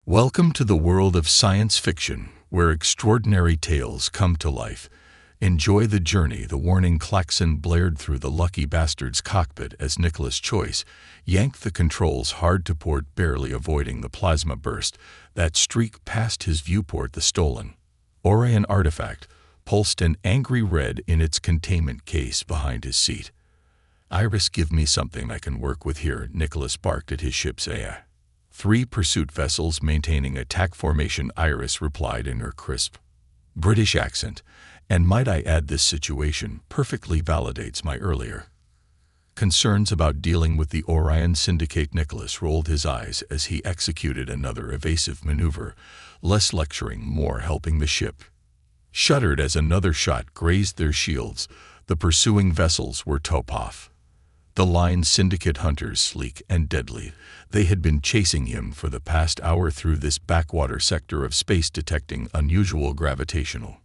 Welcome to the world of science fiction, where extraordinary tales come to life. Enjoy the journey. The warning klaxon blared through the lucky bastard's cockpit as Nicholas Choice yanked the controls hard to port, barely avoiding the plasma burst that streaked past his viewport. The stolen Orion artifact pulsed an angry red in its containment case behind his seat. "Iris, give me something I can work with here," Nicholas barked at his ship's AI. "Three pursuit vessels maintaining attack formation," Iris replied in her crisp British accent. "And might I add, this situation perfectly validates my earlier concerns about dealing with the Orion Syndicate." Nicholas rolled his eyes as he executed another evasive maneuver, less lecturing, more helping. The ship shuddered as another shot grazed their shields. The pursuing vessels were Topov, the line Syndicate hunters, sleek and deadly. They had been chasing him for the past hour through this backwater sector of space, detecting unusual gravitational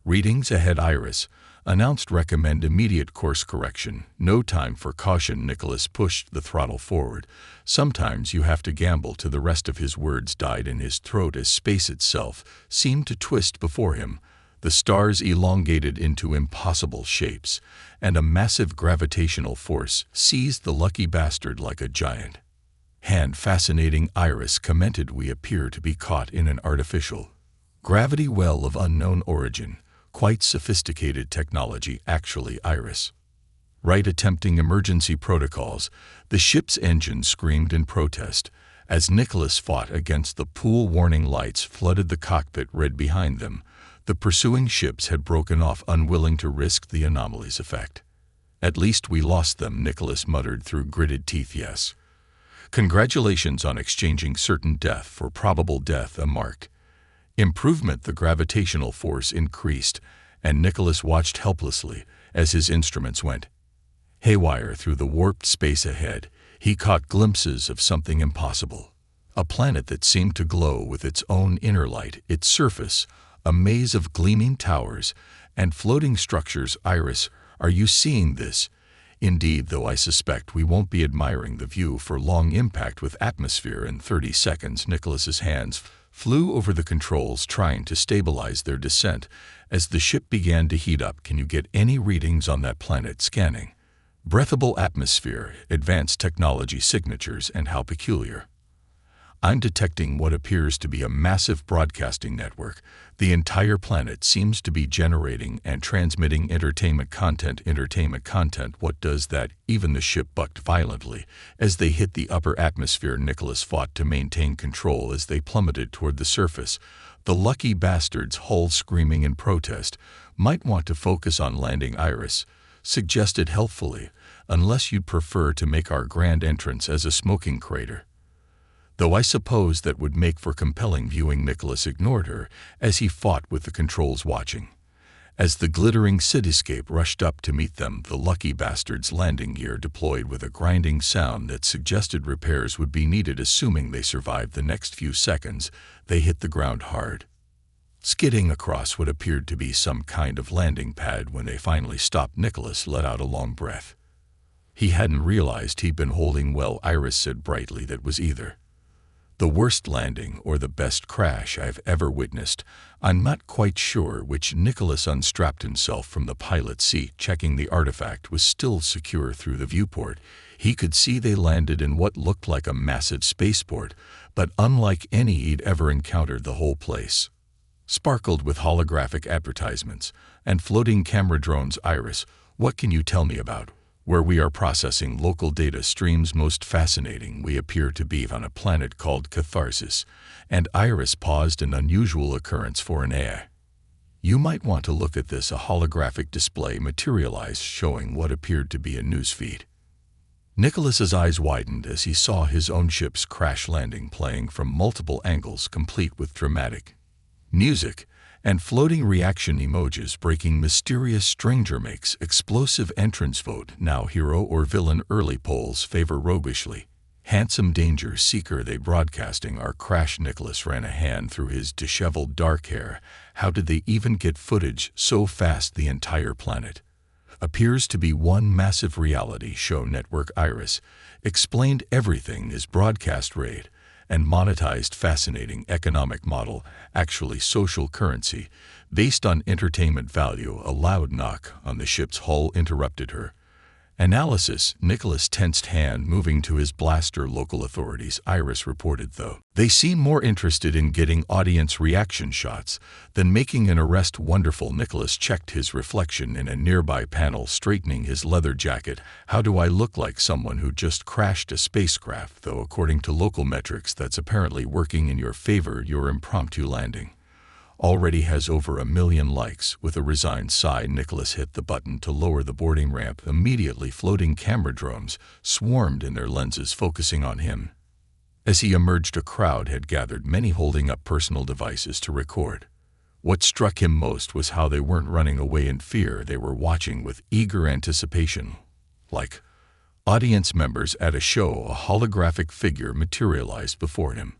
readings ahead. Iris announced, "Recommend immediate course correction. No time for caution." Nicholas pushed the throttle forward. Sometimes you have to gamble. To the rest of his words died in his throat as space itself seemed to twist before him. The stars elongated into impossible shapes, and a massive gravitational force seized the lucky bastard like a giant hand. "Fascinating," Iris commented. "We appear to be caught in an artificial gravity well of unknown origin. Quite sophisticated technology, actually." Iris right, attempting emergency protocols. The ship's engine screamed in protest as Nicholas fought against the pool. Warning lights flooded the cockpit red behind them. The pursuing ships had broken off, unwilling to risk the anomaly's effect. "At least we lost them," Nicholas muttered through gritted teeth. "Yes. Congratulations on exchanging certain death for probable death. A marked improvement." The gravitational force increased, and Nicholas watched helplessly as his instruments went haywire through the warped space ahead. He caught glimpses of something impossible, a planet that seemed to glow with its own inner light, its surface a maze of gleaming towers and floating structures. "Iris, are you seeing this?" "Indeed, though I suspect we won't be admiring the view for long. Impact with atmosphere in 30 seconds. Nicholas's hands flew over the controls, trying to stabilize their descent as the ship began to heat up. "Can you get any readings on that planet?" "Scanning. Breathable atmosphere, advanced technology signatures, and how peculiar. I'm detecting what appears to be a massive broadcasting network. The entire planet seems to be generating and transmitting entertainment content." "Entertainment content? What does that?" Even the ship bucked violently as they hit the upper atmosphere. Nicholas fought to maintain control as they plummeted toward the surface. The lucky bastard's hull screaming in protest. "Might want to focus on landing," Iris suggested helpfully, "unless you'd prefer to make our grand entrance as a smoking crater. Though I suppose that would make for compelling viewing." Nicholas ignored her as he fought with the controls, watching as the glittering cityscape rushed up to meet them. The lucky bastard's landing gear deployed with a grinding sound that suggested repairs would be needed. Assuming they survived the next few seconds, they hit the ground hard, skidding across what appeared to be some kind of landing pad. When they finally stopped, Nicholas let out a long breath. He hadn't realized he'd been holding well. Iris said brightly, "That was either the worst landing or the best crash I've ever witnessed. I'm not quite sure which." Nicholas unstrapped himself from the pilot's seat, checking the artifact was still secure through the viewport. He could see they landed in what looked like a massive spaceport, but unlike any he'd ever encountered. The whole place sparkled with holographic advertisements and floating camera drones. "Iris, what can you tell me about where we are processing local data streams?" "Most fascinating. We appear to be on a planet called Catharsis." And Iris paused, an unusual occurrence for an AI. "You might want to look at this." A holographic display materialized, showing what appeared to be a newsfeed. Nicholas's eyes widened as he saw his own ship's crash landing playing from multiple angles, complete with dramatic music and floating reaction emojis. "Breaking mysterious stranger makes explosive entrance. Vote now, hero or villain. Early polls favor roguishly handsome danger seeker." "They broadcasting our crash?" Nicholas ran a hand through his disheveled dark hair. "How did they even get footage so fast?" "The entire planet appears to be one massive reality show network," Iris explained. "Everything is broadcast raid and monetized fascinating economic model, actually social currency, based on entertainment value. A loud knock on the ship's hull interrupted her analysis. Nicholas' tensed hand moving to his blaster. Local authorities, Iris reported, though. They seem more interested in getting audience reaction shots than making an arrest. Wonderful. Nicholas checked his reflection in a nearby panel, straightening his leather jacket. How do I look? Like someone who just crashed a spacecraft, though according to local metrics that's apparently working in your favor. Your impromptu landing already has over 1 million likes. With a resigned sigh, Nicholas hit the button to lower the boarding ramp. Immediately, floating camera drones swarmed in their lenses, focusing on him. As he emerged, a crowd had gathered, many holding up personal devices to record. What struck him most was how they weren't running away in fear. They were watching with eager anticipation. Like audience members at a show, a holographic figure materialized before him.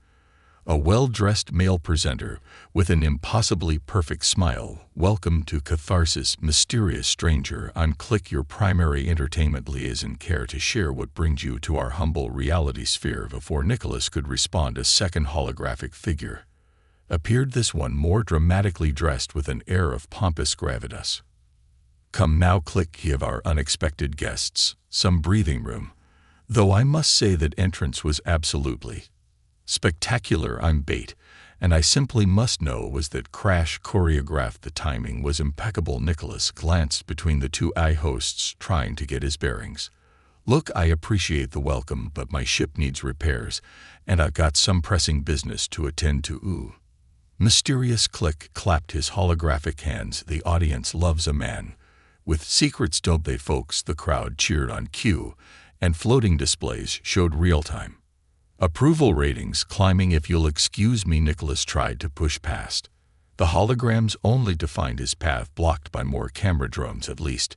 A well-dressed male presenter with an impossibly perfect smile. Welcome to Catharsis, mysterious stranger. I'm Click, your primary entertainment liaison. Care to share what brings you to our humble reality sphere? Before Nicholas could respond, a second holographic figure appeared, this one more dramatically dressed with an air of pompous gravitas. Come now, Click, give our unexpected guests some breathing room. Though I must say that entrance was absolutely spectacular. I'm Bait, and I simply must know was that crash choreographed. The timing was impeccable. Nicholas glanced between the two eye hosts, trying to get his bearings. Look, I appreciate the welcome, but my ship needs repairs, and I've got some pressing business to attend to. Ooh. Mysterious Click clapped his holographic hands. The audience loves a man with secrets, don't they, folks? The crowd cheered on cue, and floating displays showed real-time approval ratings climbing. If you'll excuse me, Nicholas tried to push past the holograms, only to find his path blocked by more camera drones. At least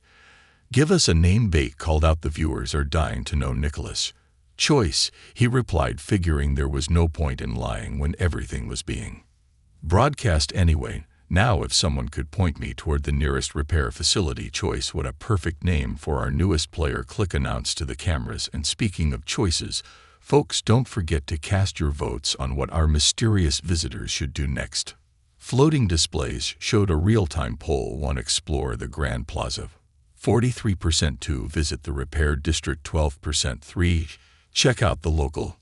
give us a name, Bait called out. The viewers are dying to know Nicholas' choice, he replied, figuring there was no point in lying when everything was being broadcast anyway. Now if someone could point me toward the nearest repair facility. Choice, what a perfect name for our newest player, Click announced to the cameras. And speaking of choices, folks, don't forget to cast your votes on what our mysterious visitors should do next. Floating displays showed a real-time poll. 1. Explore the Grand Plaza, 43%. 2. Visit the repair district, 12%. 3. Check out the local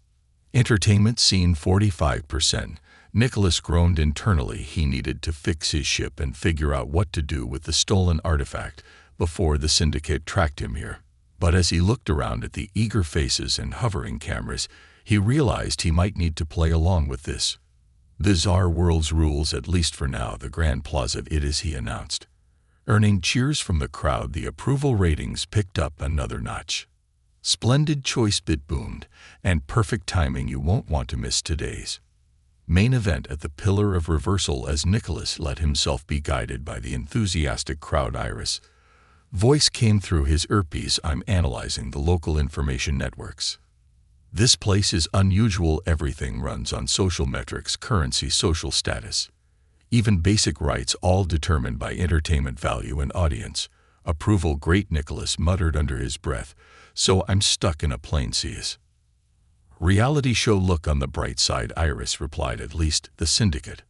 entertainment scene, 45%. Nicholas groaned internally. He needed to fix his ship and figure out what to do with the stolen artifact before the syndicate tracked him here. But as he looked around at the eager faces and hovering cameras, he realized he might need to play along with this bizarre world's rules, at least for now. The Grand Plaza it is, he announced. Earning cheers from the crowd, the approval ratings picked up another notch. Splendid choice, Bit boomed, and perfect timing. You won't want to miss today's main event at the Pillar of Reversal. As Nicholas let himself be guided by the enthusiastic crowd, Iris' voice came through his earpiece. I'm analyzing the local information networks. This place is unusual. Everything runs on social metrics, currency, social status, even basic rights, all determined by entertainment value and audience approval. Great, Nicholas muttered under his breath. So I'm stuck in a plain seas reality show. Look on the bright side, Iris replied. At least the syndicate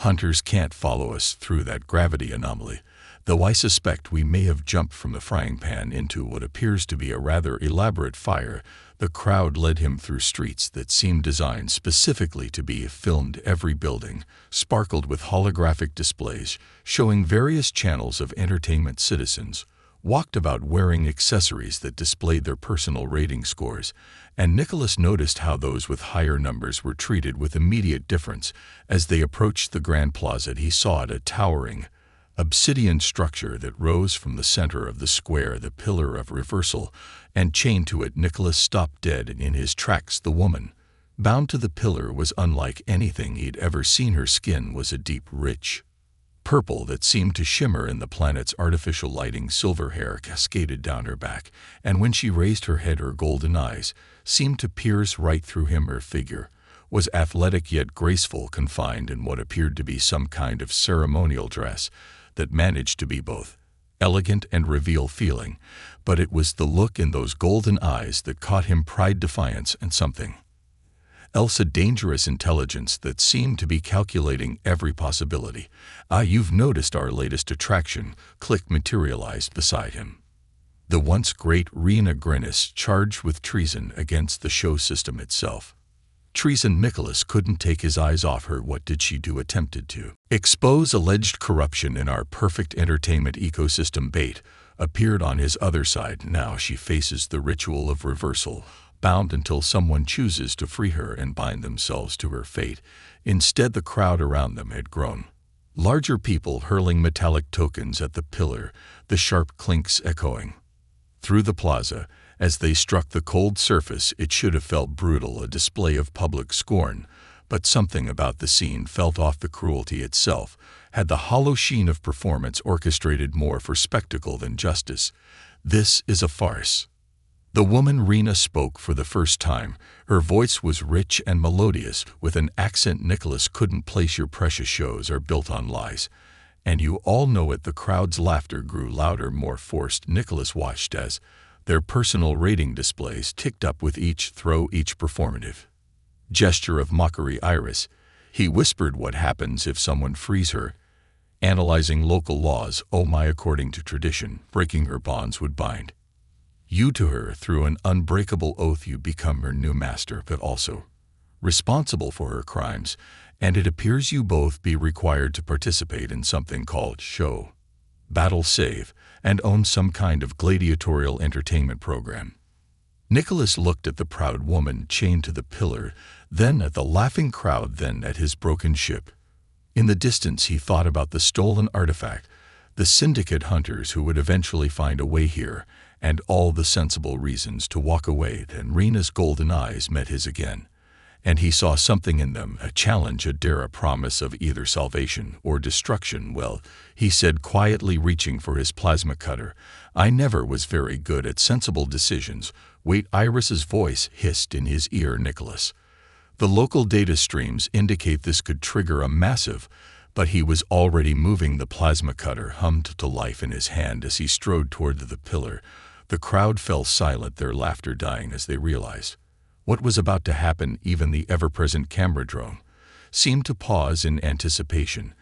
hunters can't follow us through that gravity anomaly, though I suspect we may have jumped from the frying pan into what appears to be a rather elaborate fire. The crowd led him through streets that seemed designed specifically to be filmed. Every building sparkled with holographic displays showing various channels of entertainment. Citizens walked about wearing accessories that displayed their personal rating scores, and Nicholas noticed how those with higher numbers were treated with immediate difference. As they approached the Grand Plaza, he saw it, a towering obsidian structure that rose from the center of the square, the Pillar of Reversal, and chained to it, Nicholas stopped dead in his tracks. The woman bound to the pillar was unlike anything he'd ever seen. Her skin was a deep, rich purple that seemed to shimmer in the planet's artificial lighting. Silver hair cascaded down her back, and when she raised her head, her golden eyes seemed to pierce right through him. Her figure was athletic yet graceful, confined in what appeared to be some kind of ceremonial dress that managed to be both elegant and reveal-feeling. But it was the look in those golden eyes that caught him, pride, defiance, and something else a dangerous intelligence that seemed to be calculating every possibility. "Ah, you've noticed our latest attraction," Click materialized beside him. The once great Rena Grinnis charged with treason against the show system itself. Treason. Nicholas couldn't take his eyes off her. What did she do? Attempted to expose alleged corruption in our perfect entertainment ecosystem. Bait appeared on his other side. Now she faces the ritual of reversal, bound until someone chooses to free her and bind themselves to her fate. Instead, the crowd around them had grown larger, people hurling metallic tokens at the pillar, the sharp clinks echoing through the plaza. As they struck the cold surface, it should have felt brutal, a display of public scorn, but something about the scene felt off. The cruelty itself had the hollow sheen of performance orchestrated more for spectacle than justice. "This is a farce." The woman Rena spoke for the first time. Her voice was rich and melodious, with an accent Nicholas couldn't place. "Your precious shows are built on lies, and you all know it." The crowd's laughter grew louder, more forced. Nicholas watched as their personal rating displays ticked up with each throw, each performative gesture of mockery. "Iris," he whispered, "what happens if someone frees her?" Analyzing local laws. "Oh my, according to tradition, breaking her bonds would bind you to her. Through an unbreakable oath you become her new master, but also responsible for her crimes, and it appears you both be required to participate in something called show, battle, save, and own some kind of gladiatorial entertainment program." Nicholas looked at the proud woman chained to the pillar, then at the laughing crowd, then at his broken ship. In the distance he thought about the stolen artifact, the syndicate hunters who would eventually find a way here, and all the sensible reasons to walk away. Then Rena's golden eyes met his again, and he saw something in them, a challenge, a dare, a promise of either salvation or destruction. "Well," he said quietly, reaching for his plasma cutter, "I never was very good at sensible decisions." "Wait," Iris's voice hissed in his ear. "Nicholas, the local data streams indicate this could trigger a massive—" But he was already moving. The plasma cutter hummed to life in his hand as he strode toward the pillar. The crowd fell silent, their laughter dying as they realized what was about to happen. Even the ever-present camera drone seemed to pause in anticipation.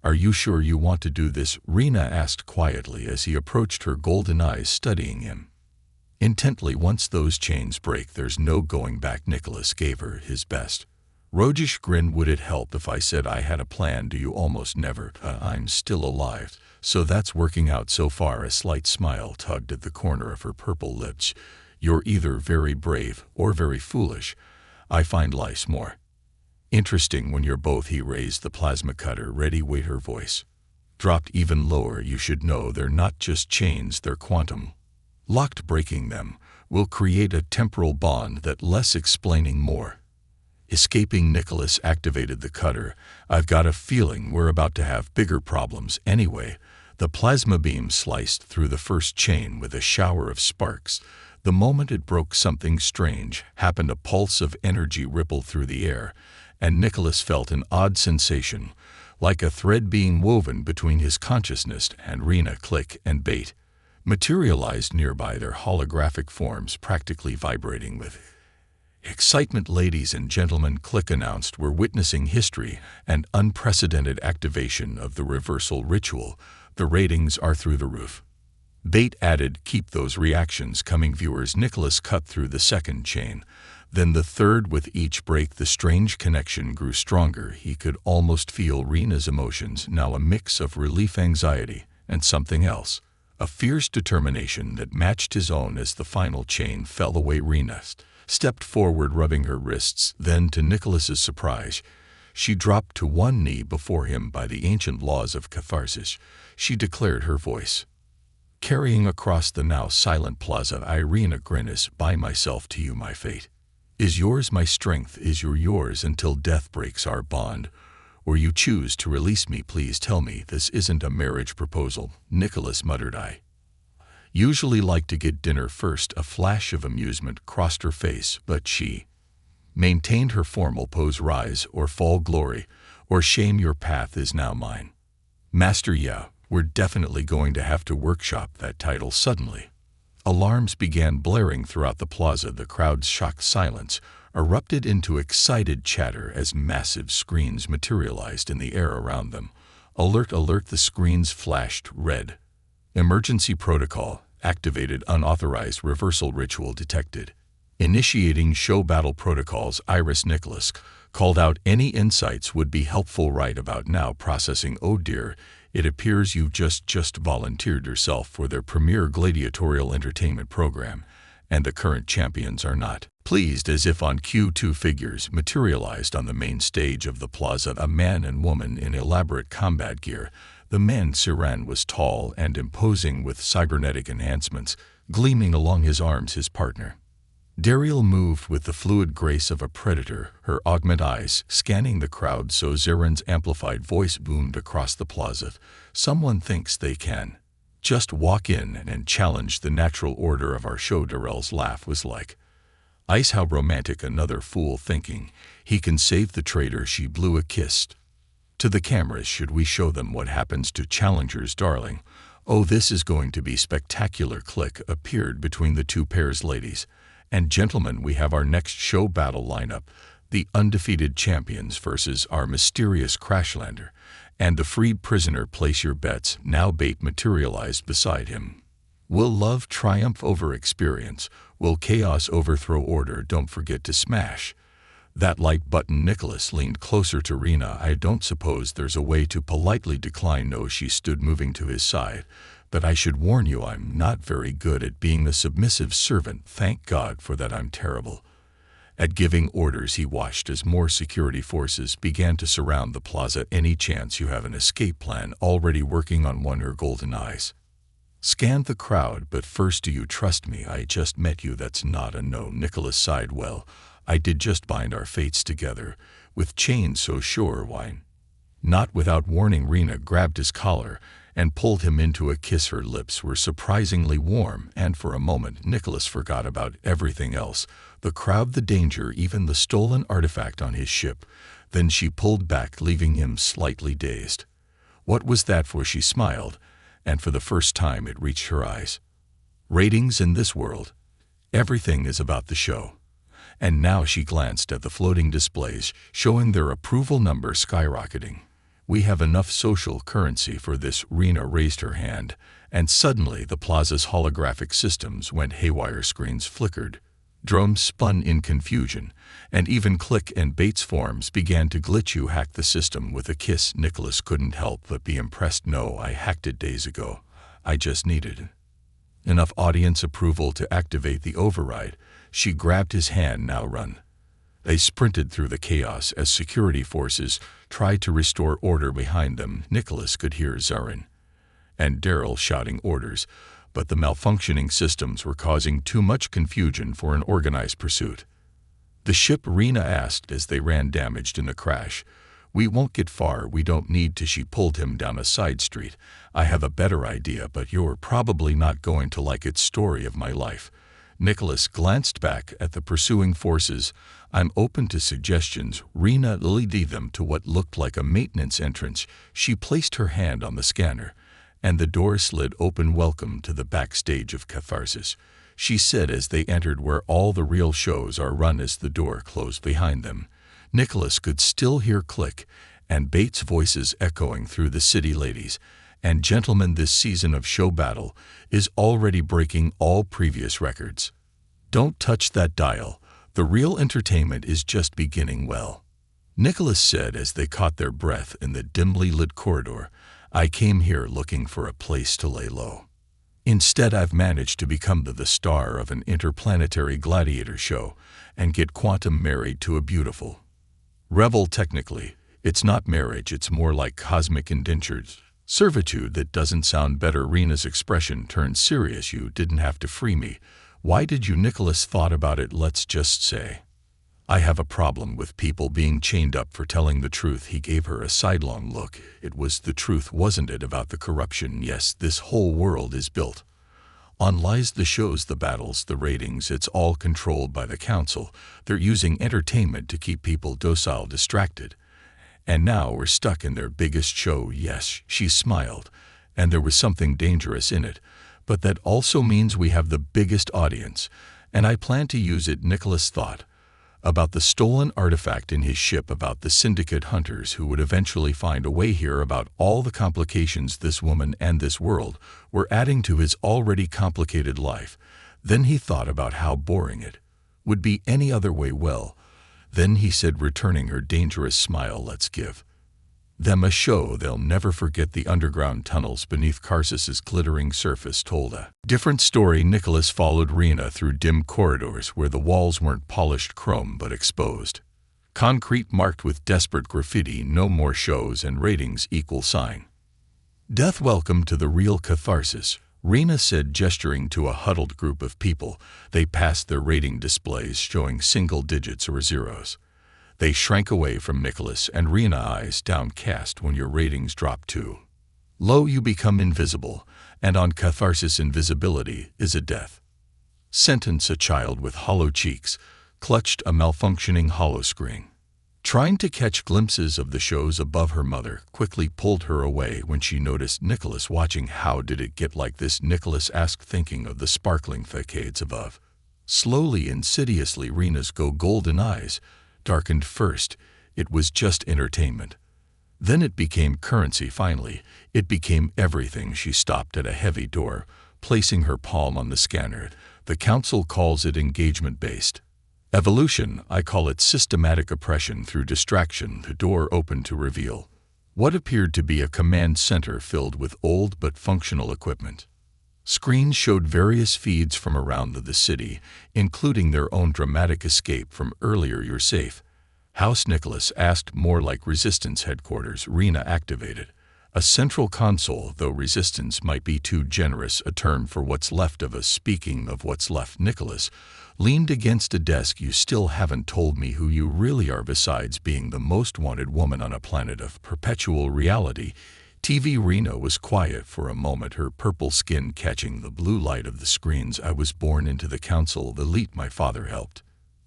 "Are you sure you want to do this?" Rena asked quietly as he approached her, golden eyes studying him intently. "Once those chains break, there's no going back." Nicholas gave her his best roguish grin. "Would it help if I said I had a plan?" "Do you almost never?" "I'm still alive, so that's working out so far." A slight smile tugged at the corner of her purple lips. "You're either very brave or very foolish. I find life more interesting when you're both." He raised the plasma cutter. "Ready?" Wait, her voice dropped even lower. "You should know they're not just chains, they're quantum locked. Breaking them will create a temporal bond that less explaining, more escaping." Nicholas activated the cutter. "I've got a feeling we're about to have bigger problems." Anyway, the plasma beam sliced through the first chain with a shower of sparks. The moment it broke, something strange happened. A pulse of energy rippled through the air, and Nicholas felt an odd sensation, like a thread being woven between his consciousness and Rena. Click and Bait materialized nearby, their holographic forms practically vibrating with excitement. "Ladies and gentlemen," Click announced, "we're witnessing history, an unprecedented activation of the reversal ritual. The ratings are through the roof." Bait added, "Keep those reactions coming, viewers." Nicholas cut through the second chain, then the third. With each break, the strange connection grew stronger. He could almost feel Rena's emotions, now a mix of relief, anxiety, and something else, a fierce determination that matched his own. As the final chain fell away, Rena stepped forward, rubbing her wrists. Then, to Nicholas's surprise, she dropped to one knee before him. "By the ancient laws of catharsis," she declared, her voice carrying across the now silent plaza, "I, Rena Grinnis, bind myself to you. My fate is yours, my strength is yours until death breaks our bond, or you choose to release me. Please tell me this isn't a marriage proposal." Nicholas muttered, "I usually like to get dinner first." A flash of amusement crossed her face, but she maintained her formal pose. "Rise or fall, glory or shame, your path is now mine, Master." "Yeah, we're definitely going to have to workshop that title." Suddenly, Alarms began blaring throughout the plaza. The crowd's shocked silence erupted into excited chatter as massive screens materialized in the air around them. Alert, alert, the screens flashed red. Emergency protocol activated. Unauthorized reversal ritual detected. Initiating show battle protocols. Iris Nicholas called out. Any insights would be helpful right about now. Processing. Oh dear, it appears you've just volunteered yourself for their premier gladiatorial entertainment program, and the current champions are not pleased. As if on cue, two figures materialized on the main stage of the plaza, a man and woman in elaborate combat gear. The man, Siran, was tall and imposing with cybernetic enhancements gleaming along his arms. His partner, Dariel, moved with the fluid grace of a predator, her augment eyes scanning the crowd. So Zaren's amplified voice boomed across the plaza. Someone thinks they can just walk in and challenge the natural order of our show. Darrell's laugh was like ice. How romantic. Another fool thinking he can save the traitor. She blew a kiss to the cameras. Should we show them what happens to challengers, darling? Oh, this is going to be spectacular. Click appeared between the two pairs. Ladies and gentlemen, we have our next show battle lineup. The undefeated champions versus our mysterious crashlander and the freed prisoner. Place your bets. Now Bait materialized beside him. Will love triumph over experience? Will chaos overthrow order? Don't forget to smash that like button. Nicholas leaned closer to Rena. I don't suppose there's a way to politely decline. No. She stood, moving to his side. But I should warn you, I'm not very good at being the submissive servant. Thank God for that. I'm terrible at giving orders. He watched as more security forces began to surround the plaza. Any chance you have an escape plan already working on one? Her golden eyes scanned the crowd. But first, do you trust me? I just met you. That's not a no. Nicholas sighed. Well, I did just bind our fates together with chains, so sure, why not? Without warning, Rena grabbed his collar and pulled him into a kiss. Her lips were surprisingly warm, and for a moment Nicholas forgot about everything else, the crowd, the danger, even the stolen artifact on his ship. Then she pulled back, leaving him slightly dazed. What was that for? She smiled, and for the first time it reached her eyes. Ratings in this world. Everything is about the show. And now she glanced at the floating displays, showing their approval number skyrocketing. We have enough social currency for this. Rena raised her hand, and suddenly the plaza's holographic systems went haywire. Screens flickered, drones spun in confusion, and even Click and Bait's forms began to glitch. You hacked the system with a kiss. Nicholas couldn't help but be impressed. No, I hacked it days ago. I just needed enough audience approval to activate the override. She grabbed his hand. Now run. They sprinted through the chaos as security forces tried to restore order behind them. Nicholas could hear Zarin and Daryl shouting orders, but the malfunctioning systems were causing too much confusion for an organized pursuit. The ship, Rena asked as they ran, damaged in the crash. We won't get far. We don't need to. She pulled him down a side street. I have a better idea, but you're probably not going to like it. Story of my life. Nicholas glanced back at the pursuing forces. I'm open to suggestions. Rena led them to what looked like a maintenance entrance. She placed her hand on the scanner, and the door slid open. Welcome to the backstage of Catharsis, she said as they entered, where all the real shows are run. As the door closed behind them, Nicholas could still hear Click and Bait's voices echoing through the city. Ladies and gentlemen, this season of Show Battle is already breaking all previous records. Don't touch that dial. The real entertainment is just beginning. Well, Nicholas said as they caught their breath in the dimly lit corridor, I came here looking for a place to lay low. Instead, I've managed to become the star of an interplanetary gladiator show and get quantum married to a beautiful rebel. Technically, it's not marriage, it's more like cosmic indentures. Servitude. That doesn't sound better. Rena's expression turned serious. You didn't have to free me. Why did you? Nicholas thought about it. Let's just say I have a problem with people being chained up for telling the truth. He gave her a sidelong look. It was the truth, wasn't it? About the corruption. Yes, this whole world is built on lies. The shows, the battles, the ratings, it's all controlled by the council. They're using entertainment to keep people docile, distracted. And now we're stuck in their biggest show. Yes, she smiled, and there was something dangerous in it, But that also means we have the biggest audience, and I plan to use it. Nicholas thought about the stolen artifact in his ship, about the syndicate hunters who would eventually find a way here, about all the complications this woman and this world were adding to his already complicated life. Then he thought about how boring it would be any other way. Well, then he said, returning her dangerous smile, let's give them a show they'll never forget. The underground tunnels beneath Karsus's glittering surface told a different story. Nicholas followed Rena through dim corridors where the walls weren't polished chrome but exposed concrete marked with desperate graffiti. No more shows and ratings equal sign death. Welcome to the real catharsis, Rena said, gesturing to a huddled group of people. They passed their rating displays showing single digits or zeros. They shrank away from Nicholas and Rena, eyes downcast. When your ratings drop too low, you become invisible, and on catharsis, invisibility is a death sentence. A child with hollow cheeks clutched a malfunctioning hollow screen, trying to catch glimpses of the shows above. Her mother quickly pulled her away when she noticed Nicholas watching. How did it get like this? Nicholas asked, thinking of the sparkling facades above. Slowly, insidiously, Rena's golden eyes darkened. First, it was just entertainment. Then it became currency. Finally, it became everything. She stopped at a heavy door, placing her palm on the scanner. The council calls it engagement-based evolution. I call it systematic oppression through distraction. The door opened to reveal what appeared to be a command center filled with old but functional equipment. Screens showed various feeds from around the city, including their own dramatic escape from earlier. You're safe house? Nicholas asked. More like Resistance headquarters. Rena activated a central console, though resistance might be too generous a term for what's left of us. Speaking of what's left, Nicholas leaned against a desk. You still haven't told me who you really are, besides being the most wanted woman on a planet of perpetual reality TV. Rena was quiet for a moment, her purple skin catching the blue light of the screens. I was born into the council elite. My father helped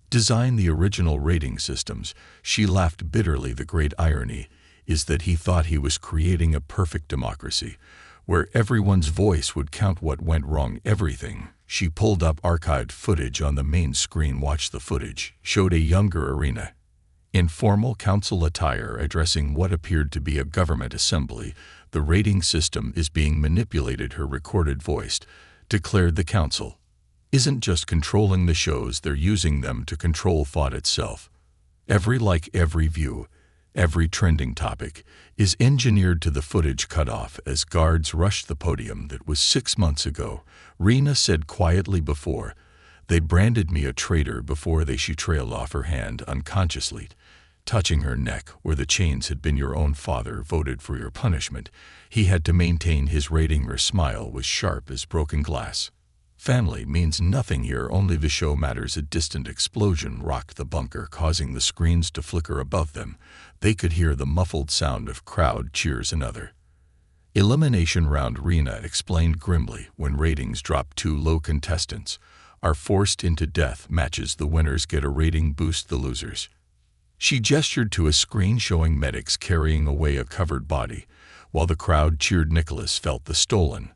design the original rating systems. She laughed bitterly. The great irony is that he thought he was creating a perfect democracy, where everyone's voice would count. What went wrong? Everything. She pulled up archived footage on the main screen. Watch. The footage showed a younger Rena in formal council attire addressing what appeared to be a government assembly. The rating system is being manipulated, her recorded voice declared. The council isn't just controlling the shows, they're using them to control thought itself. Every like, every view, every trending topic is engineered to the footage cut off as guards rushed the podium. That was 6 months ago, Rena said quietly. Before they branded me a traitor. Before they. She trailed off, her hand unconsciously touching her neck where the chains had been. Your own father voted for your punishment. He had to maintain his rating. Her smile was sharp as broken glass. Family means nothing here, only the show matters. A distant explosion rocked the bunker, causing the screens to flicker above them. They could hear the muffled sound of crowd cheers. Another elimination round, Rena explained grimly. When ratings drop too low, contestants are forced into death matches. The winners get a rating boost, the losers. She gestured to a screen showing medics carrying away a covered body, while the crowd cheered. Nicholas felt the stolen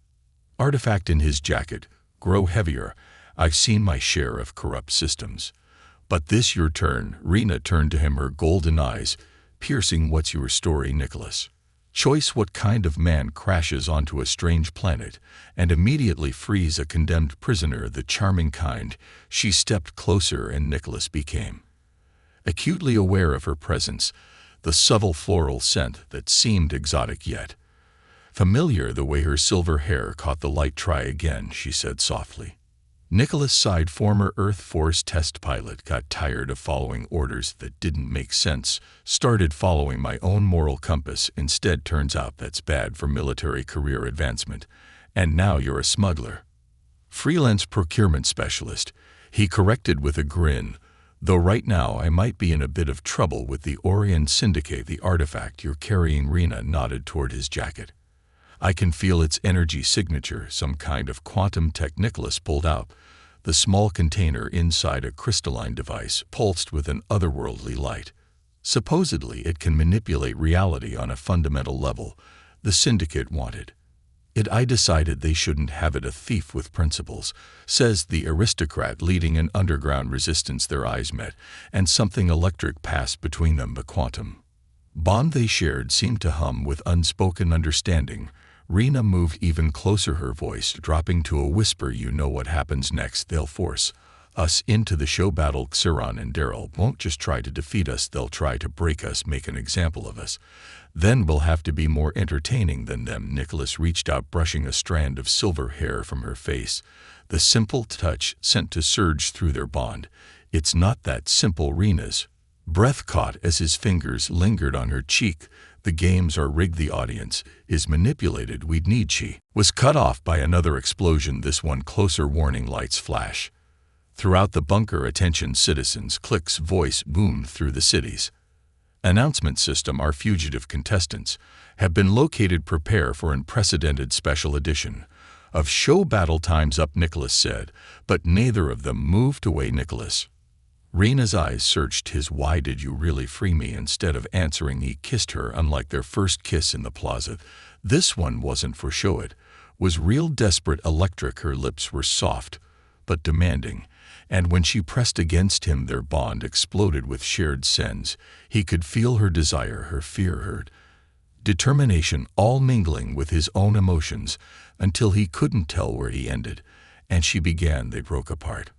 artifact in his jacket grow heavier. I've seen my share of corrupt systems, but this your turn. Rena turned to him, her golden eyes piercing. What's your story, Nicholas? Choice. What kind of man crashes onto a strange planet and immediately frees a condemned prisoner? The charming kind. She stepped closer and Nicholas became acutely aware of her presence, the subtle floral scent that seemed exotic yet familiar. The way her silver hair caught the light. Try again, she said softly. Nicholas sighed. Former Earth Force test pilot, got tired of following orders that didn't make sense, started following my own moral compass instead. Turns out that's bad for military career advancement. And now you're a smuggler. Freelance procurement specialist, he corrected with a grin. Though right now I might be in a bit of trouble with the Orion Syndicate. The artifact you're carrying, Rena nodded toward his jacket. I can feel its energy signature, some kind of quantum tech. Nicholas pulled out the small container inside. A crystalline device pulsed with an otherworldly light. Supposedly it can manipulate reality on a fundamental level. The Syndicate wanted I decided they shouldn't have it, a thief with principles, says the aristocrat leading an underground resistance. Their eyes met, and something electric passed between them. The quantum bond they shared seemed to hum with unspoken understanding. Rena moved even closer, her voice dropping to a whisper. You know what happens next? They'll force us into the show battle. Xiron and Daryl won't just try to defeat us, they'll try to break us, make an example of us. Then we'll have to be more entertaining than them. Nicholas reached out, brushing a strand of silver hair from her face. The simple touch sent to surge through their bond. It's not that simple. Rena's breath caught as his fingers lingered on her cheek. The games are rigged, the audience is manipulated. We'd need. She was cut off by another explosion, this one closer. Warning lights flash throughout the bunker. Attention citizens. Click's voice boomed through the city's announcement system. Our fugitive contestants have been located. Prepare for unprecedented special edition of show battle. Time's up, Nicholas said, but neither of them moved away. Nicholas, Rena's eyes searched his. Why did you really free me? Instead of answering, he kissed her. Unlike their first kiss in the plaza, this one wasn't for show. It was real, desperate, electric. Her lips were soft but demanding, and when she pressed against him, their bond exploded with shared sense. He could feel her desire, her fear, her determination, all mingling with his own emotions until he couldn't tell where he ended and she began. They broke apart,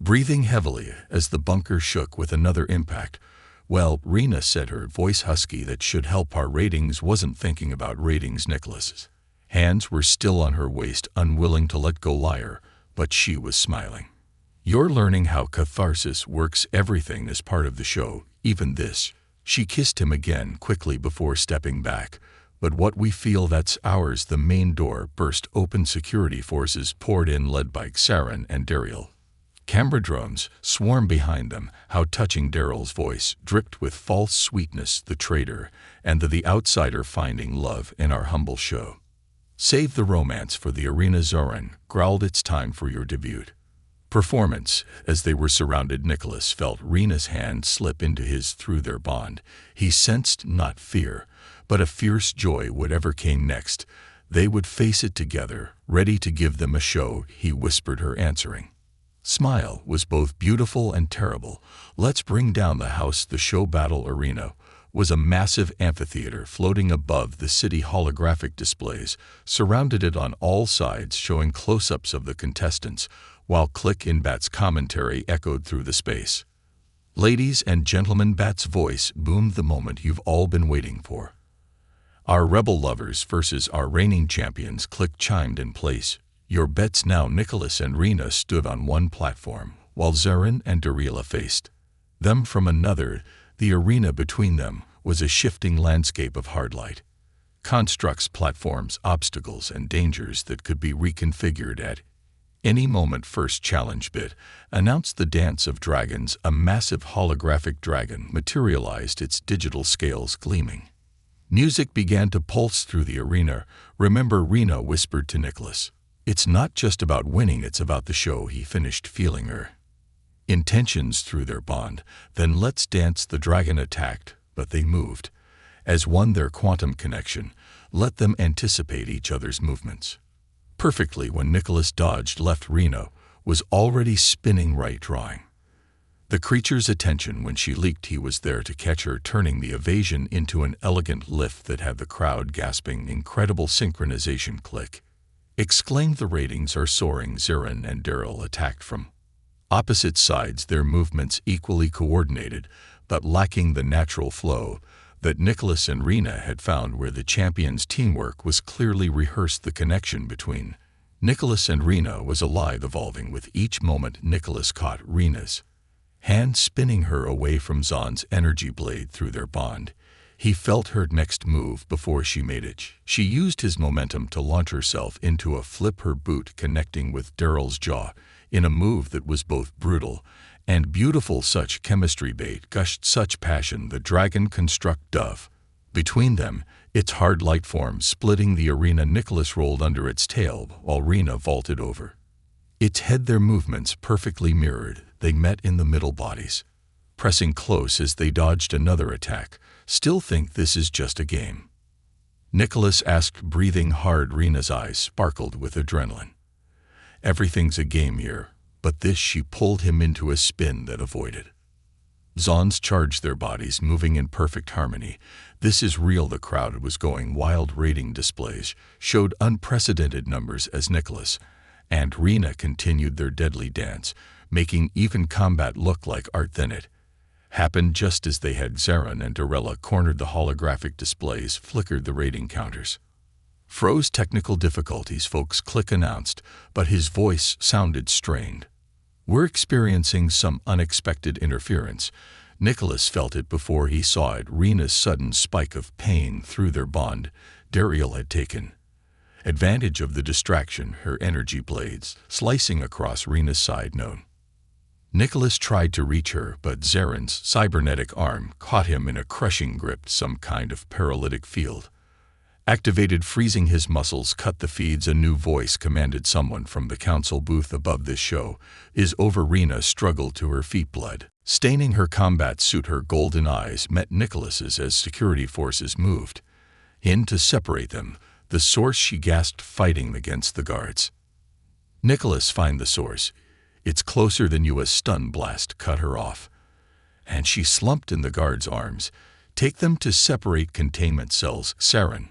breathing heavily as the bunker shook with another impact. Well, Rena said, her voice husky, that should help our ratings. Wasn't thinking about ratings. Nicholas's hands were still on her waist, unwilling to let go. Liar, but she was smiling. You're learning how catharsis works. Everything is part of the show, even this. She kissed him again quickly before stepping back. But what we feel, that's ours. The main door burst open. Security forces poured in, led by Xiron and Daryl. Camera drones swarmed behind them. How touching. Daryl's voice dripped with false sweetness. The traitor and the outsider finding love in our humble show. Save the romance for the arena. Zoran growled, it's time for your debut performance. As they were surrounded, Nicholas felt Rena's hand slip into his. Through their bond, he sensed not fear, but a fierce joy. Whatever came next, they would face it together, ready to give them a show. He whispered, her answering smile was both beautiful and terrible. Let's bring down the house. The show battle arena was a massive amphitheater floating above the city. Holographic displays surrounded it on all sides, showing close-ups of the contestants, while Click in Bat's commentary echoed through the space. Ladies and gentlemen, Bat's voice boomed, the moment you've all been waiting for. Our rebel lovers versus our reigning champions. Click chimed in. Place your bets now. Nicholas and Rena stood on one platform, while Zoran and Daryl faced them from another. The arena between them was a shifting landscape of hard light constructs, platforms, obstacles, and dangers that could be reconfigured at any moment. First challenge bit announced the Dance of Dragons. A massive holographic dragon materialized, its digital scales gleaming. Music began to pulse through the arena. Remember, Rena whispered to Nicholas, it's not just about winning, it's about the show. He finished feeling her intentions through their bond. Then let's dance. The dragon attacked, but they moved as one. Their quantum connection let them anticipate each other's movements perfectly. When Nicholas dodged left, Rena was already spinning right, drawing the creature's attention. When she leaked, he was there to catch her, turning the evasion into an elegant lift that had the crowd gasping. Incredible synchronization. Click exclaimed, the ratings are soaring. Zoran and Daryl attacked from opposite sides, their movements equally coordinated, but lacking the natural flow that Nicholas and Rena had found. Where the champions' teamwork was clearly rehearsed, the connection between Nicholas and Rena was alive, evolving with each moment. Nicholas caught Rena's hand, spinning her away from Zon's energy blade. Through their bond, he felt her next move before she made it. She used his momentum to launch herself into a flip, her boot connecting with Daryl's jaw in a move that was both brutal and beautiful. Such chemistry bait gushed such passion. The dragon construct dove between them, its hard light form splitting the arena. Nicholas rolled under its tail while Rena vaulted over its head. Their movements perfectly mirrored. They met in the middle, bodies pressing close as they dodged another attack. Still think this is just a game? Nicholas asked, breathing hard. Rena's eyes sparkled with adrenaline. Everything's a game here, but this. She pulled him into a spin that avoided. Zons charged their bodies, moving in perfect harmony. This is real. The crowd was going wild. Rating displays showed unprecedented numbers as Nicholas and Rena continued their deadly dance, making even combat look like art. Then it happened just as they had. Zarin and Dorella cornered the holographic displays, flickered the rating counters. Froze. Technical difficulties, folks. Click announced, but his voice sounded strained. We're experiencing some unexpected interference. Nicholas felt it before he saw it. Rena's sudden spike of pain through their bond. Dariel had taken advantage of the distraction, her energy blades slicing across Rena's side. Nicholas tried to reach her, but Zarin's cybernetic arm caught him in a crushing grip. Some kind of paralytic field activated, freezing his muscles. Cut the feeds. A new voice commanded someone from the council booth above. This show is over. Rena struggled to her feet, blood staining her combat suit. Her golden eyes met Nicholas's as security forces moved in to separate them. The source, she gasped, fighting against the guards. Nicholas, find the source. It's closer than you. A stun blast cut her off, and she slumped in the guard's arms. Take them to separate containment cells, Zarin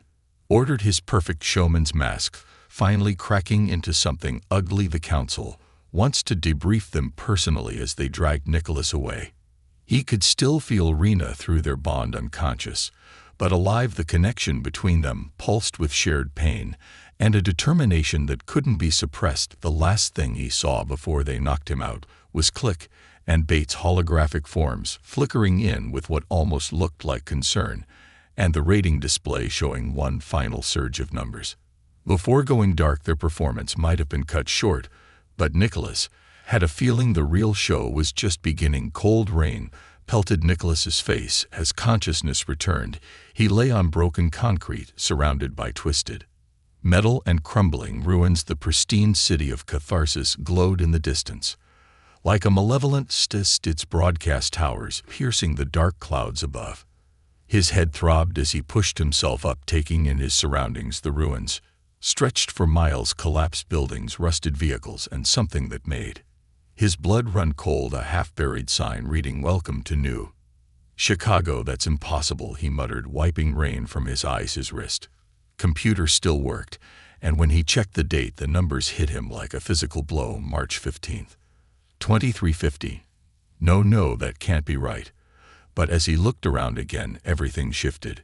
ordered, his perfect showman's mask finally cracking into something ugly. The council wants to debrief them personally. As they dragged Nicholas away, he could still feel Rena through their bond, unconscious but alive. The connection between them pulsed with shared pain and a determination that couldn't be suppressed. The last thing he saw before they knocked him out was Click and Bates' holographic forms flickering in with what almost looked like concern, and the rating display showing one final surge of numbers. Before going dark, their performance might have been cut short, but Nicholas had a feeling the real show was just beginning. Cold rain pelted Nicholas's face as consciousness returned. He lay on broken concrete, surrounded by twisted metal and crumbling ruins. The pristine city of Catharsis glowed in the distance like a malevolent stist, its broadcast towers piercing the dark clouds above. His head throbbed as he pushed himself up, taking in his surroundings. The ruins stretched for miles, collapsed buildings, rusted vehicles, and something that made his blood run cold. A half-buried sign reading, "Welcome to New Chicago." That's impossible, he muttered, wiping rain from his eyes. His wrist computer still worked, and when he checked the date, the numbers hit him like a physical blow. March 15th, 2350. No, that can't be right. But as he looked around again, everything shifted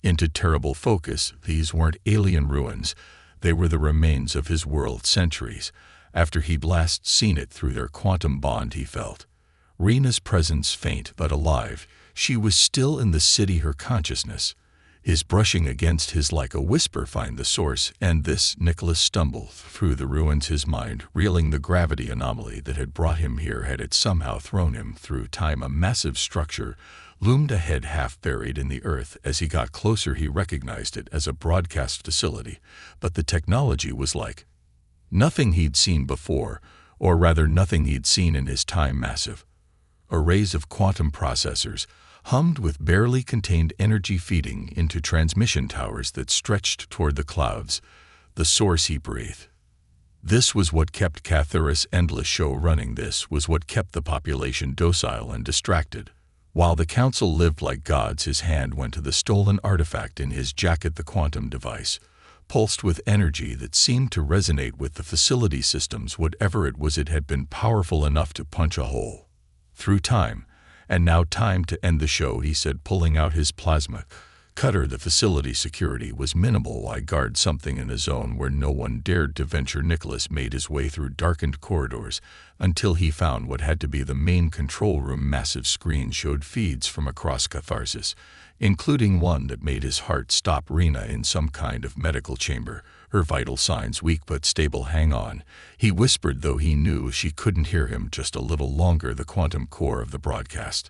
into terrible focus. These weren't alien ruins. They were the remains of his world, centuries after he'd last seen it. Through their quantum bond, he felt Rena's presence, faint but alive. She was still in the city, her consciousness is brushing against his like a whisper. Find the source. And this. Nicholas stumbled through the ruins, his mind reeling. The gravity anomaly that had brought him here, had it somehow thrown him through time? A massive structure loomed ahead, half buried in the earth. As he got closer, he recognized it as a broadcast facility, but the technology was like nothing he'd seen before, or rather nothing he'd seen in his time. Massive arrays of quantum processors hummed with barely contained energy, feeding into transmission towers that stretched toward the clouds. The source, he breathed. This was what kept Catharsis' endless show running. This was what kept the population docile and distracted. While the council lived like gods, his hand went to the stolen artifact in his jacket. The quantum device pulsed with energy that seemed to resonate with the facility systems. Whatever it was, it had been powerful enough to punch a hole through time. And now, time to end the show, he said, pulling out his plasma cutter. The facility security was minimal. Why guard something in a zone where no one dared to venture? Nicholas made his way through darkened corridors until he found what had to be the main control room. Massive screens showed feeds from across Catharsis, including one that made his heart stop. Rena in some kind of medical chamber, her vital signs weak but stable. Hang on, he whispered, though he knew she couldn't hear him. Just a little longer. The quantum core of the broadcast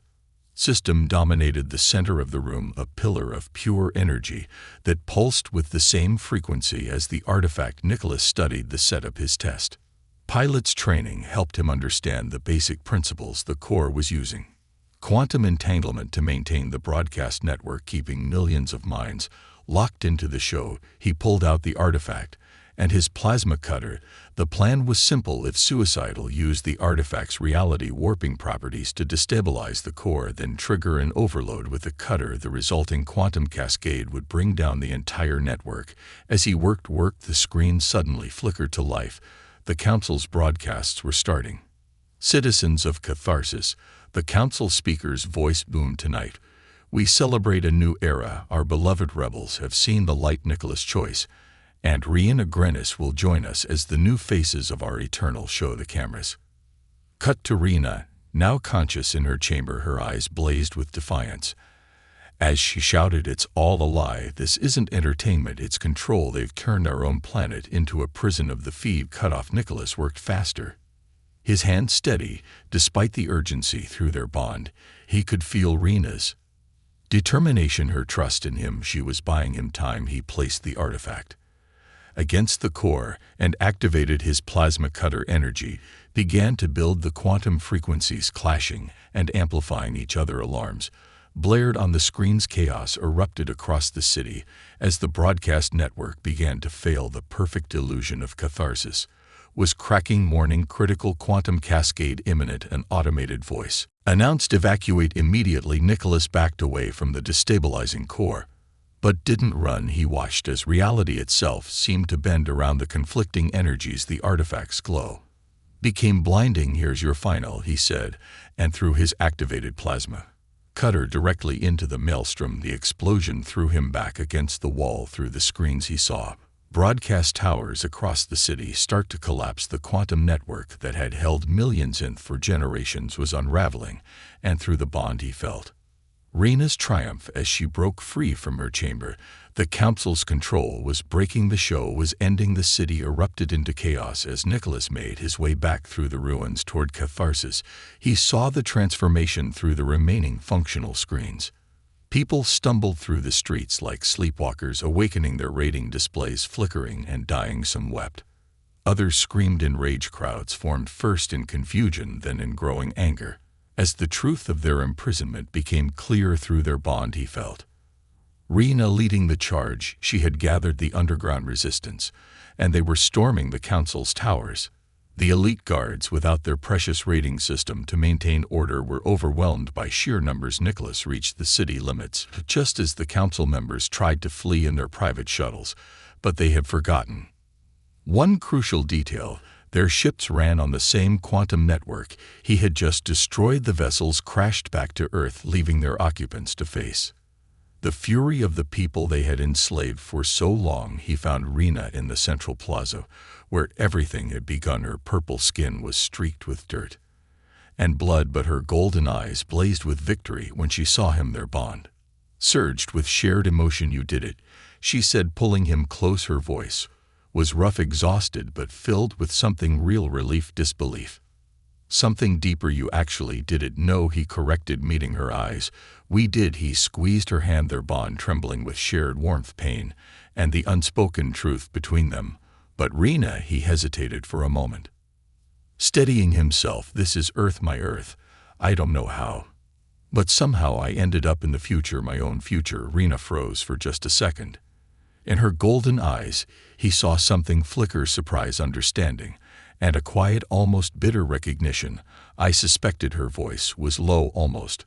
system dominated the center of the room, a pillar of pure energy that pulsed with the same frequency as the artifact. Nicholas studied the setup. His test pilot's training helped him understand the basic principles. The core was using quantum entanglement to maintain the broadcast network, keeping millions of minds Locked into the show, he pulled out the artifact and his plasma cutter. The plan was simple if suicidal: use the artifact's reality warping properties to destabilize the core, then trigger an overload with the cutter. The resulting quantum cascade would bring down the entire network. As he worked, the screen suddenly flickered to life. The Council's broadcasts were starting. Citizens of Catharsis, the Council speaker's voice boomed tonight. We celebrate a new era. Our beloved rebels have seen the light. Nicholas Choice and Rihanna Grenis will join us as the new faces of our eternal show. The cameras cut to Rihanna, now conscious in her chamber. Her eyes blazed with defiance. As she shouted, "It's all a lie. This isn't entertainment, it's control. They've turned our own planet into a prison." Of the feed cut off, Nicholas worked faster, his hand steady. Despite the urgency through their bond, he could feel Rihanna's determination, her trust in him. She was buying him time. He placed the artifact against the core and activated his plasma cutter. Energy began to build, the quantum frequencies clashing and amplifying each other. Alarms blared on the screens. Chaos erupted across the city as the broadcast network began to fail. The perfect illusion of catharsis was cracking. Morning critical quantum cascade imminent. An automated voice announced, "Evacuate immediately." Nicholas backed away from the destabilizing core, but didn't run. He watched as reality itself seemed to bend around the conflicting energies. The artifact's glow became blinding. "Here's your final," he said, and threw his activated plasma cutter directly into the maelstrom. The explosion threw him back against the wall. Through the screens he saw broadcast towers across the city start to collapse. The quantum network that had held millions in for generations was unraveling, and through the bond he felt Rena's triumph as she broke free from her chamber. The Council's control was breaking. The show was ending. The city erupted into chaos as Nicholas made his way back through the ruins toward catharsis. He saw the transformation through the remaining functional screens. People stumbled through the streets like sleepwalkers, awakening, their rating displays flickering and dying. Some wept. Others screamed in rage. Crowds formed, first in confusion, then in growing anger. As the truth of their imprisonment became clear through their bond, he felt Rena leading the charge. She had gathered the underground resistance, and they were storming the Council's towers. The elite guards, without their precious rating system to maintain order, were overwhelmed by sheer numbers. Nicholas reached the city limits just as the Council members tried to flee in their private shuttles, but they had forgotten one crucial detail. Their ships ran on the same quantum network. He had just destroyed. The vessels crashed back to Earth, leaving their occupants to face the fury of the people they had enslaved for so long. He found Rena in the central plaza, where everything had begun. Her purple skin was streaked with dirt and blood, but her golden eyes blazed with victory when she saw him. Their bond surged with shared emotion. "You did it," she said, pulling him close. Her voice was rough, exhausted, but filled with something real: relief, disbelief. "Something deeper. You actually did it." "No," he corrected, meeting her eyes. "We did." He squeezed her hand, their bond trembling with shared warmth, pain, and the unspoken truth between them. "But Rena," he hesitated for a moment, steadying himself. "This is Earth, my Earth. I don't know how, but somehow I ended up in the future, my own future." Rena froze for just a second. In her golden eyes, he saw something flicker: surprise, understanding, and a quiet, almost bitter recognition. "I suspected." Her voice was low, almost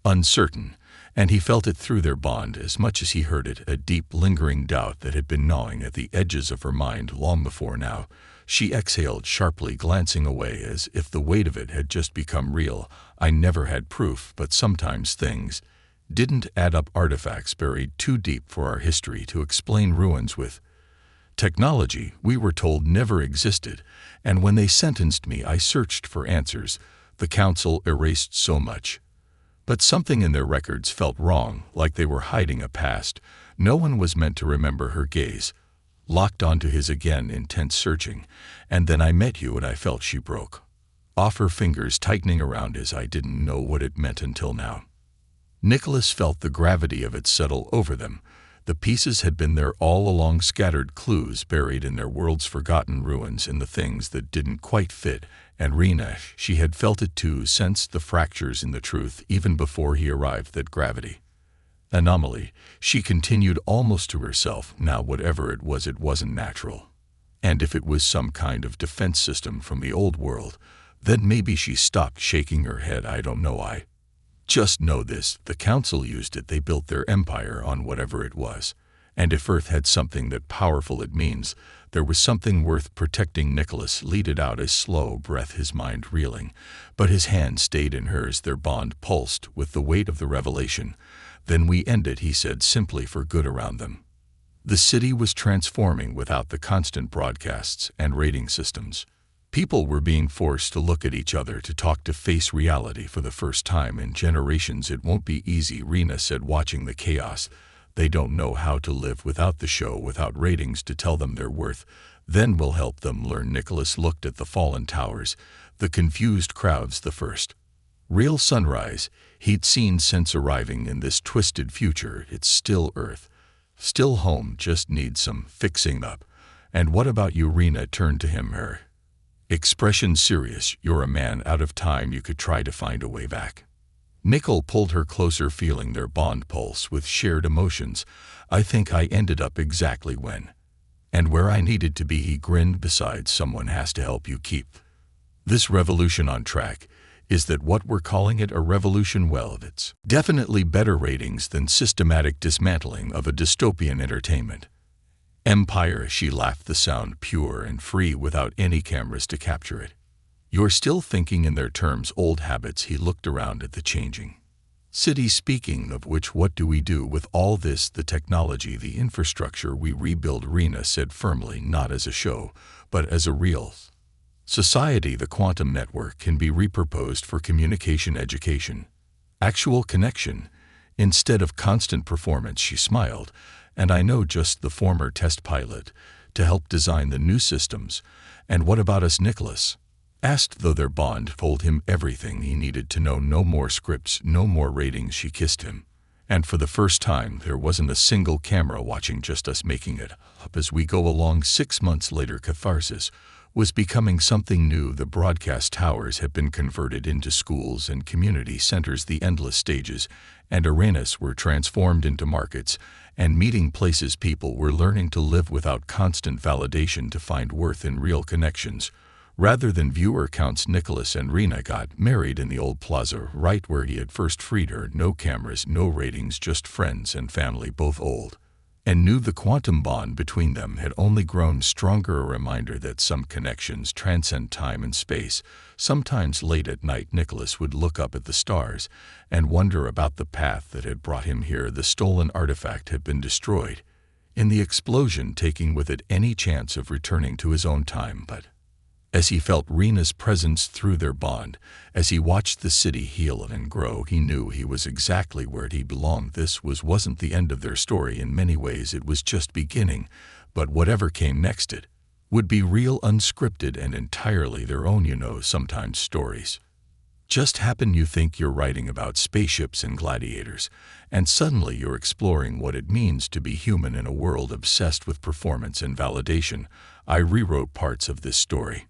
uncertain, and he felt it through their bond as much as he heard it, a deep, lingering doubt that had been gnawing at the edges of her mind long before now. She exhaled sharply, glancing away as if the weight of it had just become real. "I never had proof, but sometimes things didn't add up." Artifacts buried too deep for our history to explain. Ruins with technology we were told never existed, and when they sentenced me I searched for answers. The Council erased so much, but something in their records felt wrong, like they were hiding a past no one was meant to remember. Her gaze locked onto his again, intense, searching. "And then I met you, and I felt." She broke off, her fingers tightening around his. "I didn't know what it meant until now." Nicholas felt the gravity of it settle over them. The pieces had been there all along, scattered clues buried in their world's forgotten ruins, in the things that didn't quite fit. And Rena, she had felt it too, sensed the fractures in the truth even before he arrived. That gravity Anomaly, she continued almost to herself. Now whatever it wasn't natural. And if it was some kind of defense system from the old world, then maybe. She stopped shaking her head. I don't know. I just know this, the council used it. They built their empire on whatever it was. And if Earth had something that powerful, it means there was something worth protecting. Nicholas let out a slow breath, his mind reeling, but his hand stayed in hers. Their bond pulsed with the weight of the revelation. Then we end it, he said simply, for good around them. The city was transforming without the constant broadcasts and rating systems. People were being forced to look at each other, to talk, to face reality for the first time in generations. It won't be easy, Rena said, watching the chaos. They don't know how to live without the show, without ratings to tell them their worth. Then we'll help them learn. Nicholas looked at the fallen towers, the confused crowds, the first real sunrise he'd seen since arriving in this twisted future. It's still Earth, still home, just needs some fixing up. And what about you? Rena turned to him, her expression serious. You're a man out of time. You could try to find a way back. Nickel pulled her closer, feeling their bond pulse with shared emotions. I think I ended up exactly when and where I needed to be, he grinned. Besides, someone has to help you keep this revolution on track. Is that what we're calling it, a revolution? Well, it's definitely better ratings than systematic dismantling of a dystopian entertainment empire. She laughed, the sound pure and free, without any cameras to capture it. You're still thinking in their terms, old habits. He looked around at the changing city. Speaking of which, what do we do with all this? The technology, the infrastructure. We rebuild, Rena said firmly, not as a show, but as a real society. The quantum network can be repurposed for communication, education, actual connection, instead of constant performance. She smiled. And I know just the former test pilot to help design the new systems. And what about us? Nicholas asked, though their bond told him everything he needed to know. No more scripts, no more ratings. She kissed him. And for the first time, there wasn't a single camera watching, just us making it up as we go along. 6 months later, catharsis was becoming something new. The broadcast towers had been converted into schools and community centers. The endless stages and arenas were transformed into markets and meeting places. People were learning to live without constant validation, to find worth in real connections rather than viewer counts. Nicholas and Rena got married in the old plaza, right where he had first freed her. No cameras, no ratings, just friends and family, both old and knew. The quantum bond between them had only grown stronger, a reminder that some connections transcend time and space. Sometimes late at night, Nicholas would look up at the stars and wonder about the path that had brought him here. The stolen artifact had been destroyed in the explosion, taking with it any chance of returning to his own time. But as he felt Rena's presence through their bond, as he watched the city heal and grow, he knew he was exactly where he belonged. This wasn't the end of their story. In many ways, it was just beginning. But whatever came next, it would be real, unscripted, and entirely their own. You know, sometimes stories just happen. You think you're writing about spaceships and gladiators, and suddenly you're exploring what it means to be human in a world obsessed with performance and validation. I rewrote parts of this story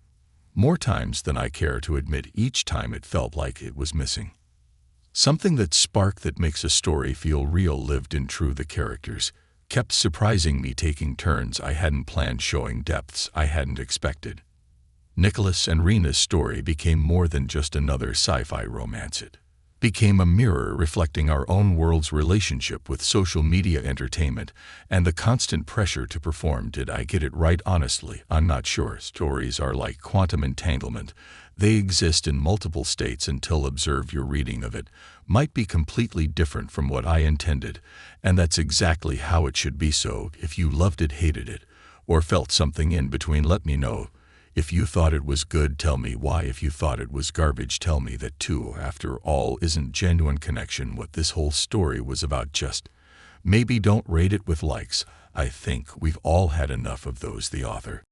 more times than I care to admit. Each time it felt like it was missing something, that spark that makes a story feel real, lived in, true. The characters kept surprising me, taking turns I hadn't planned, showing depths I hadn't expected. Nicholas and Rena's story became more than just another sci-fi romance. It became a mirror reflecting our own world's relationship with social media, entertainment, and the constant pressure to perform. Did I get it right? Honestly, I'm not sure. Stories are like quantum entanglement. They exist in multiple states until observed. Your reading of it might be completely different from what I intended, and that's exactly how it should be. So if you loved it, hated it, or felt something in between, let me know. If you thought it was good, tell me why. If you thought it was garbage, tell me that too. After all, isn't genuine connection what this whole story was about? Just maybe don't rate it with likes. I think we've all had enough of those. The author